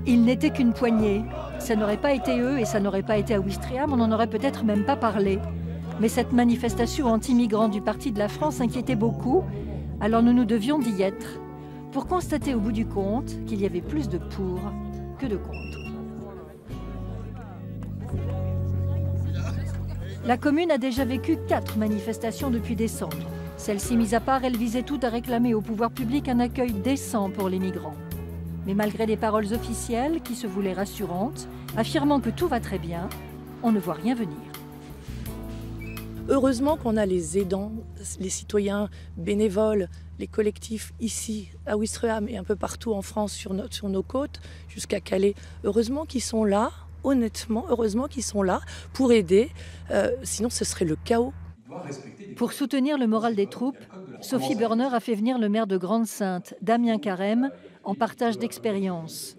Ils n'étaient qu'une poignée. Ça n'aurait pas été eux et ça n'aurait pas été à Ouistreham, on n'en aurait peut-être même pas parlé. Mais cette manifestation anti-migrants du Parti de la France inquiétait beaucoup, alors nous nous devions d'y être, pour constater au bout du compte qu'il y avait plus de pour que de contre. La commune a déjà vécu 4 manifestations depuis décembre. Celles-ci mises à part, elles visaient toutes à réclamer au pouvoir public un accueil décent pour les migrants. Mais malgré des paroles officielles qui se voulaient rassurantes, affirmant que tout va très bien, on ne voit rien venir. Heureusement qu'on a les aidants, les citoyens bénévoles, les collectifs ici à Ouistreham et un peu partout en France sur nos côtes, jusqu'à Calais. Heureusement qu'ils sont là, honnêtement, heureusement qu'ils sont là pour aider, sinon ce serait le chaos. Pour soutenir le moral des troupes, Sophie Burner a fait venir le maire de Grande-Synthe, Damien Carême, en partage d'expérience.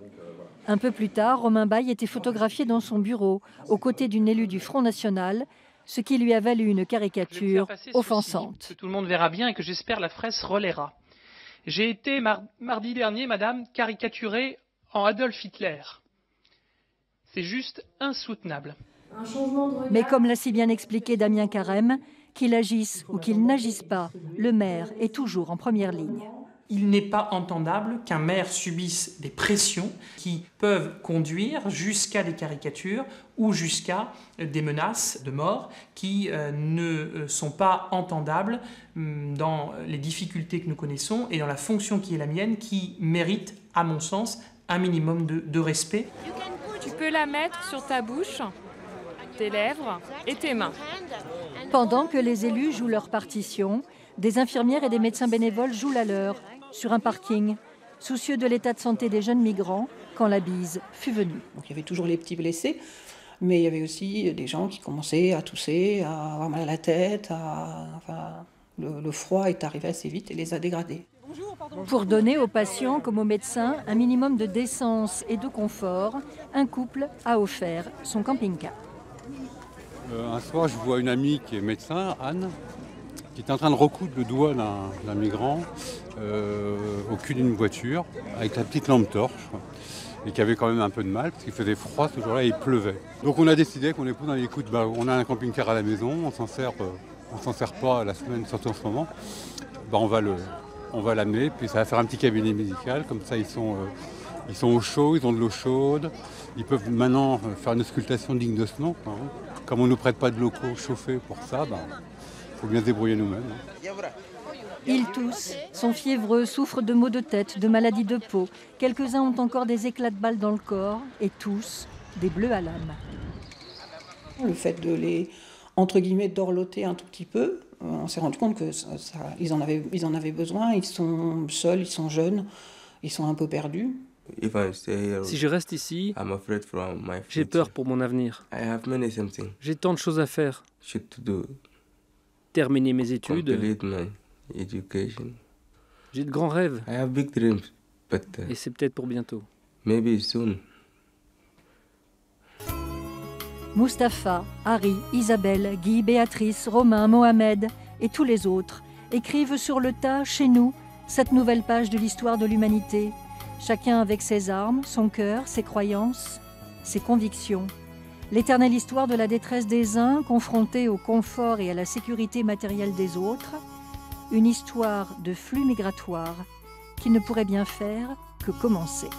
Un peu plus tard, Romain Baille était photographié dans son bureau, aux côtés d'une élue du Front National, ce qui lui a valu une caricature offensante. Que tout le monde verra bien et que j'espère la presse relaiera. J'ai été mardi dernier, madame, caricaturée en Adolf Hitler. C'est juste insoutenable. Mais comme l'a si bien expliqué Damien Carême, qu'il agisse ou qu'il n'agisse pas, le maire est toujours en première ligne. Il n'est pas entendable qu'un maire subisse des pressions qui peuvent conduire jusqu'à des caricatures ou jusqu'à des menaces de mort qui ne sont pas entendables dans les difficultés que nous connaissons et dans la fonction qui est la mienne, qui mérite, à mon sens, un minimum de respect. Tu peux la mettre sur ta bouche, tes lèvres et tes mains. Pendant que les élus jouent leur partition, des infirmières et des médecins bénévoles jouent la leur, sur un parking, soucieux de l'état de santé des jeunes migrants, quand la bise fut venue. Donc, il y avait toujours les petits blessés, mais il y avait aussi des gens qui commençaient à tousser, à avoir mal à la tête, le froid est arrivé assez vite et les a dégradés. Pour donner aux patients comme aux médecins un minimum de décence et de confort, un couple a offert son camping-car. Un soir, je vois une amie qui est médecin, Anne, qui est en train de recoudre le doigt d'un migrant au cul d'une voiture avec la petite lampe torche et qui avait quand même un peu de mal parce qu'il faisait froid ce jour-là et il pleuvait. Donc on a décidé qu'on est dans les coups on a un camping-car à la maison, on s'en sert pas la semaine, surtout en ce moment. On va l'amener, puis ça va faire un petit cabinet médical, comme ça ils sont au chaud, ils ont de l'eau chaude, ils peuvent maintenant faire une auscultation digne de ce nom. Comme on ne nous prête pas de locaux chauffés pour ça, faut bien se débrouiller nous-mêmes. Ils tous sont fiévreux, souffrent de maux de tête, de maladies de peau. Quelques-uns ont encore des éclats de balles dans le corps et tous des bleus à l'âme. Le fait de les, entre guillemets, dorloter un tout petit peu, on s'est rendu compte qu'ils en avaient besoin, ils sont seuls, ils sont jeunes, ils sont un peu perdus. Si je reste ici, j'ai peur pour mon avenir. J'ai tant de choses à faire. Terminer mes études. J'ai de grands rêves. Et c'est peut-être pour bientôt. Mustapha, Harry, Isabelle, Guy, Béatrice, Romain, Mohamed et tous les autres écrivent sur le tas, chez nous, cette nouvelle page de l'histoire de l'humanité. Chacun avec ses armes, son cœur, ses croyances, ses convictions. L'éternelle histoire de la détresse des uns confrontés au confort et à la sécurité matérielle des autres. Une histoire de flux migratoires qui ne pourrait bien faire que commencer.